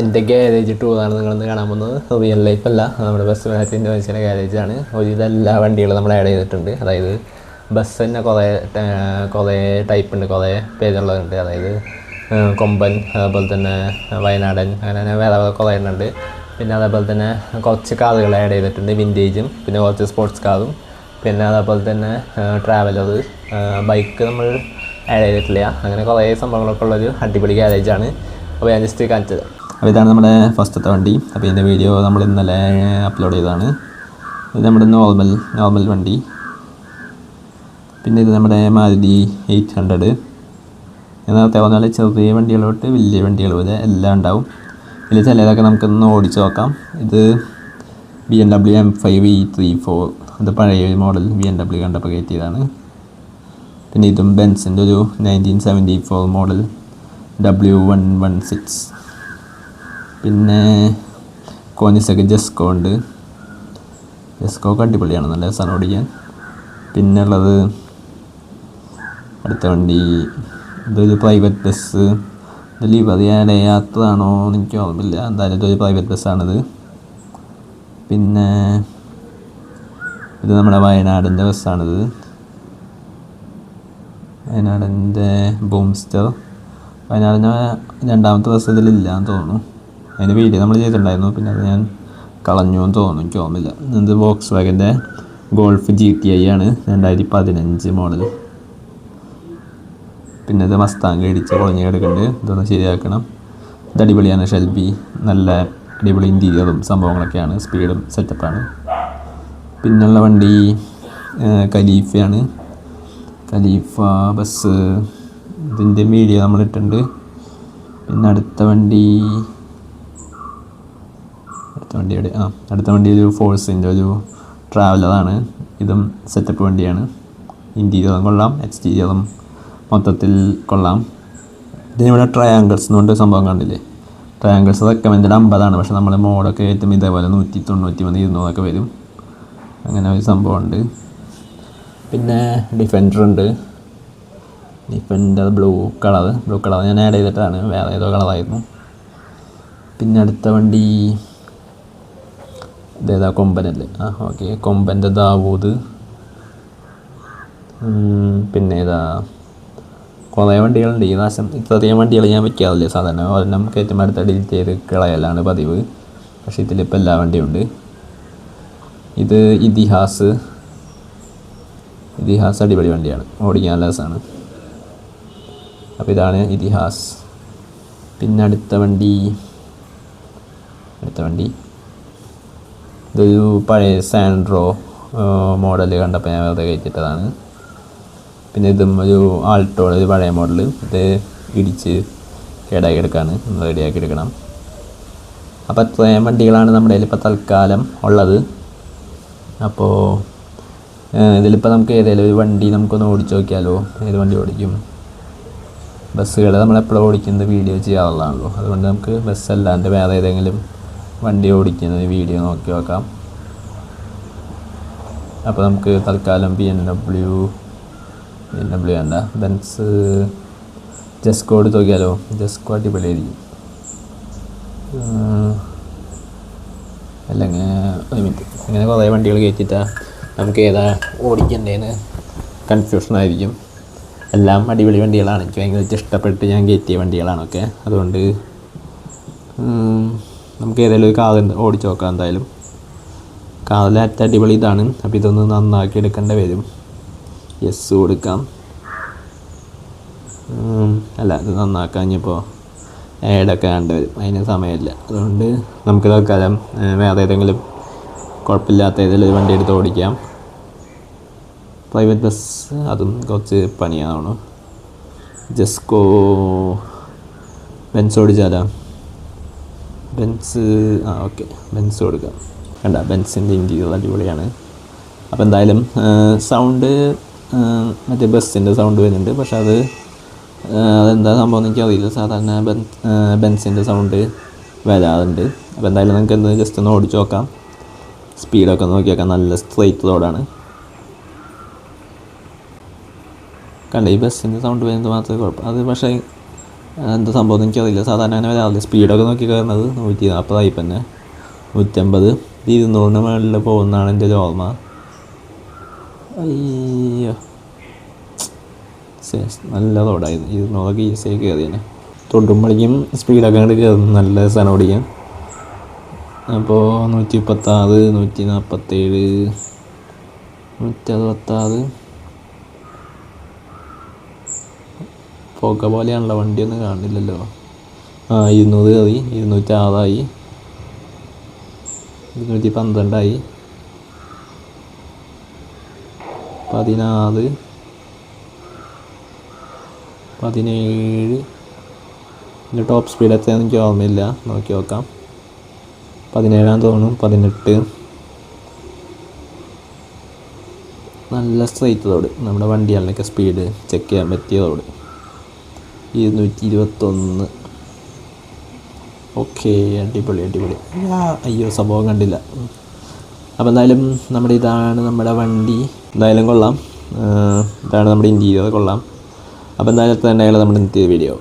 എൻ്റെ ഗാരേജ് ടൂറാണ് നിങ്ങളൊന്ന് കാണാൻ പോകുന്നത്. റിയൽ ലൈഫ് അല്ല, നമ്മുടെ ബസ് മാറ്റിൻ്റെ മനുഷ്യൻ്റെ ഗാരേജാണ്. ഒരുവിധ വണ്ടികൾ നമ്മൾ ആഡ് ചെയ്തിട്ടുണ്ട്. അതായത് ബസ് തന്നെ കുറേ ടൈപ്പ് ഉണ്ട്, കുറേ പേരുള്ളതുണ്ട്. അതായത് കൊമ്പൻ, അതേപോലെ തന്നെ വയനാടൻ, അങ്ങനെ വേറെ കുറേ എണ്ണുണ്ട്. പിന്നെ അതേപോലെ തന്നെ കുറച്ച് കാറുകൾ ആഡ് ചെയ്തിട്ടുണ്ട്, വിൻറ്റേജും പിന്നെ കുറച്ച് സ്പോർട്സ് കാറും. പിന്നെ അതേപോലെ തന്നെ ട്രാവലർ, ബൈക്ക് നമ്മൾ ആഡ് ചെയ്തിട്ടില്ല. അങ്ങനെ കുറേ സംഭവങ്ങളൊക്കെ ഉള്ളൊരു അടിപൊളി ഗാരേജാണ്. അപ്പോൾ ഞാൻ ജസ്റ്റ് കാണിച്ചത്. അപ്പോൾ ഇതാണ് നമ്മുടെ ഫസ്റ്റത്തെ വണ്ടി. അപ്പോൾ ഇതിൻ്റെ വീഡിയോ നമ്മൾ ഇന്നലെ അപ്ലോഡ് ചെയ്തതാണ്. ഇത് നമ്മുടെ നോർമൽ വണ്ടി. പിന്നെ ഇത് നമ്മുടെ മാരുതി 800. നേരത്തെ പറഞ്ഞാൽ ചെറിയ വണ്ടികൾ തൊട്ട് വലിയ വണ്ടികൾ വരെ എല്ലാം ഉണ്ടാവും. ഇതിൽ ചിലതൊക്കെ നമുക്കൊന്ന് ഓടിച്ച് നോക്കാം. ഇത് BMW M5 E34, ഇത് പഴയ മോഡൽ BMW കണ്ടപ്പോൾ കയറ്റിയതാണ്. പിന്നെ ഇതും ബെൻസിൻ്റെ ഒരു 1974 മോഡൽ W116. പിന്നെ കോനിസെക്ക് ജെസ്കോ ഉണ്ട്. ജെസ്കോ ഒക്കെ അടിപൊളിയാണ്, നല്ല രസമാണ് ഓടിക്കാൻ. പിന്നെ ഉള്ളത് അടുത്ത വണ്ടി, ഇതൊരു പ്രൈവറ്റ് ബസ്. ഇത് ലിവറിയാടെ യാത്ര ആണോ എന്ന് എനിക്ക് ഓർമ്മയില്ല, എന്തായാലും ഇതൊരു പ്രൈവറ്റ് ബസ്സാണിത്. പിന്നെ ഇത് നമ്മുടെ വയനാടിൻ്റെ ബസ്സാണിത്, വയനാടിൻ്റെ ബൂംസ്റ്റർ. വയനാടിൻ്റെ രണ്ടാമത്തെ ബസ് ഇതിലില്ലാന്ന് തോന്നുന്നു. അതിൻ്റെ വീഡിയോ നമ്മൾ ചെയ്തിട്ടുണ്ടായിരുന്നു, പിന്നെ അത് ഞാൻ കളഞ്ഞു എന്ന് തോന്നുന്നു, എനിക്ക് ഓർമ്മയില്ല. ഇത് വോക്സ് വാഗൻ്റെ ഗോൾഫ് GTI ആണ്, 2015 മോഡൽ. പിന്നെ ഇത് മസ്താങ് ഇടിച്ച് പൊളിഞ്ഞ് കിടക്കുന്നുണ്ട്, ഇതൊന്ന് ശരിയാക്കണം. ഇത് അടിപൊളിയാണ്, ഷെൽബി, നല്ല അടിപൊളി ഇൻറ്റീരിയറും സംഭവങ്ങളൊക്കെയാണ്, സ്പീഡും സെറ്റപ്പാണ്. പിന്നുള്ള വണ്ടി ഖലീഫയാണ്, ഖലീഫ ബസ്. ഇതിൻ്റെ വീഡിയോ നമ്മളിട്ടുണ്ട്. പിന്നെ അടുത്ത വണ്ടി എവിടെ അടുത്ത വണ്ടി ഒരു ഫോഴ്സിൻ്റെ ഒരു ട്രാവലറാണ്. ഇതും സെറ്റപ്പ് വണ്ടിയാണ്, ഇൻറ്റീരിയറും കൊള്ളാം, എക്സ്റ്റീരിയറും മൊത്തത്തിൽ കൊള്ളാം. ഇതിനിവിടെ ട്രയാങ്കിൾസ് എന്നുകൊണ്ട് സംഭവം കണ്ടില്ലേ, ട്രയാങ്കിൾസ് റെക്കമെൻഡ് 50 പക്ഷെ നമ്മൾ മോഡൊക്കെ കയറ്റും ഇതേപോലെ 193, 200 വരും. അങ്ങനെ ഒരു സംഭവമുണ്ട്. പിന്നെ ഡിഫൻഡർ ഉണ്ട്, ഡിഫൻഡർ ബ്ലൂ കളർ ഞാൻ ആഡ് ചെയ്തിട്ടാണ്, വേറെ ഏതോ കളറായിരുന്നു. പിന്നെ അടുത്ത വണ്ടി ഇതേതാ, കൊമ്പനല്ലേ? ഓക്കെ, കൊമ്പൻ്റെ ദാവൂദ്. പിന്നെ ഇതാ കുറേ വണ്ടികളുണ്ട്. ഈ പ്രാവശ്യം ഇത്രയധികം വണ്ടികൾ ഞാൻ വയ്ക്കാറില്ല, സാധാരണ ഒരെണ്ണം കയറ്റുമ്പോൾ അടുത്ത ഡിലീറ്റ് ചെയ്ത് കളയലാണ് പതിവ്. പക്ഷേ ഇതിലിപ്പോൾ എല്ലാ വണ്ടിയുണ്ട്. ഇത് ഇതിഹാസ് അടിപൊളി വണ്ടിയാണ്, ഓടിക്കാൻ നല്ല രസമാണ്. അപ്പോൾ ഇതാണ് ഇതിഹാസ്. പിന്നെ അടുത്ത വണ്ടി ഇതൊരു പഴയ സാൻഡ്രോ മോഡൽ കണ്ടപ്പോൾ ഞാൻ വെറുതെ കയറ്റിട്ടതാണ്. പിന്നെ ഇതും ഒരു ആൾട്ടോ, ഒരു പഴയ മോഡൽ. ഇത് ഇടിച്ച് കേടാക്കി എടുക്കാണ്, റെഡിയാക്കി എടുക്കണം. അപ്പോൾ അത്രയും വണ്ടികളാണ് നമ്മുടെ കയ്യിൽ ഇപ്പോൾ തൽക്കാലം ഉള്ളത്. അപ്പോൾ ഇതിലിപ്പോൾ നമുക്ക് ഏതെങ്കിലും ഒരു വണ്ടി നമുക്കൊന്ന് ഓടിച്ച് നോക്കിയാലോ? ഏത് വണ്ടി ഓടിക്കും? ബസ്സുകൾ നമ്മളെപ്പോഴും ഓടിക്കുന്നത് വീഡിയോ ചെയ്യാറുള്ളതാണല്ലോ, അതുകൊണ്ട് നമുക്ക് ബസ് അല്ലാണ്ട് വേറെ ഏതെങ്കിലും വണ്ടി ഓടിക്കുന്നത് വീഡിയോ നോക്കി നോക്കാം. അപ്പോൾ നമുക്ക് തൽക്കാലം BMW വേണ്ട, ബെൻസ് ജെസ്കോ എടുത്ത് നോക്കിയാലോ? ജെസ്കോ അടിപൊളിയായിരിക്കും. അല്ലെങ്കിൽ ഒരു മിനിറ്റ്, ഇങ്ങനെ കുറേ വണ്ടികൾ കയറ്റിയിട്ടാൽ നമുക്ക് ഏതാ ഓടിക്കേണ്ടതെന്ന് കൺഫ്യൂഷനായിരിക്കും. എല്ലാം അടിപൊളി വണ്ടികളാണ്, എനിക്ക് ഭയങ്കര ഇഷ്ടപ്പെട്ട് ഞാൻ കയറ്റിയ വണ്ടികളാണൊക്കെ. അതുകൊണ്ട് നമുക്ക് ഏതെങ്കിലും ഒരു കാർ ഓടിച്ച് നോക്കാം. എന്തായാലും കാറിലെ അടിപൊളി ഇതാണ്. അപ്പോൾ ഇതൊന്ന് നന്നാക്കി എടുക്കേണ്ടി വരും. യെസ് കൊടുക്കാം. അല്ല, ഇത് നന്നാക്കാൻ ഇനിയിപ്പോൾ ഏടൊക്കെ കണ്ടു വരും, അതിന് സമയമില്ല. അതുകൊണ്ട് നമുക്ക് തൽക്കാലം വേറെ ഏതെങ്കിലും കുഴപ്പമില്ലാത്ത ഏതെങ്കിലും വണ്ടി എടുത്ത് ഓടിക്കാം. പ്രൈവറ്റ് ബസ് അതും കുറച്ച് പണിയാവണം. ജെസ്കോ ബെൻസ് ഓടിച്ചാലോ? ബെൻസ് ഓക്കെ, ബെൻസ് കൊടുക്കാം. കണ്ട, ബെൻസിൻ്റെ ഇൻറ്റീരിയർ അടിപൊളിയാണ്. അപ്പോൾ എന്തായാലും സൗണ്ട് മറ്റേ ബസ്സിൻ്റെ സൗണ്ട് വരുന്നുണ്ട്, പക്ഷെ അതെന്താ സംഭവം എന്ന് എനിക്കറിയില്ല. സാധാരണ ബെൻസിൻ്റെ സൗണ്ട് വരാറുണ്ട്. അപ്പോൾ എന്തായാലും നമുക്ക് ജസ്റ്റ് ഒന്ന് ഓടിച്ച് നോക്കാം, സ്പീഡൊക്കെ നോക്കി നോക്കാം. നല്ല സ്ട്രെയിറ്റ് റോഡാണ്. കണ്ട, ഈ ബസ്സിൻ്റെ സൗണ്ട് വരുന്നത് മാത്രമേ കുഴപ്പം. അത് പക്ഷേ എന്താ സംഭവം എനിക്കറിയില്ല. സാധാരണ അങ്ങനെ വരാറില്ല. സ്പീഡൊക്കെ നോക്കി കയറുന്നത് 140 തന്നെ, 150, 200 മുകളിൽ പോകുന്നതാണ് എൻ്റെ ഒരു ഓർമ്മ. അയ്യോ, നല്ല റോഡായിരുന്നു. 200 ഈസിയായി കയറിയാണ്. തൊടുമ്പളിക്കും സ്പീഡൊക്കെ അങ്ങോട്ട് കയറുന്നു. നല്ല രസമാണ് ഓടിക്കാൻ. അപ്പോൾ 136, 147, 166. പുക പോലെയാണല്ലോ, വണ്ടിയൊന്നും കാണില്ലല്ലോ. 200 കയറി, 206, 212, 16, 17. ഇതിൻ്റെ ടോപ്പ് സ്പീഡ് എത്രയാണെന്ന് എനിക്ക് ഓർമ്മയില്ല, നോക്കി നോക്കാം. 17 തോന്നും, 18. നല്ല സ്ട്രൈറ്റ് റോഡ്, നമ്മുടെ വണ്ടികളിലൊക്കെ സ്പീഡ് ചെക്ക് ചെയ്യാൻ പറ്റിയ റോഡ്. 221. ഓക്കെ, അടിപൊളി. അയ്യോ, സംഭവം കണ്ടില്ല. അപ്പോൾ എന്തായാലും ഇതാണ് നമ്മുടെ വണ്ടി. എന്തായാലും കൊള്ളാം. ഇതാണ് നമ്മുടെ ഇൻറ്റീരിയർ, കൊള്ളാം. അപ്പോൾ എന്തായാലും തന്നെയാണ് നമ്മുടെ ഇന്നത്തെ വീഡിയോ.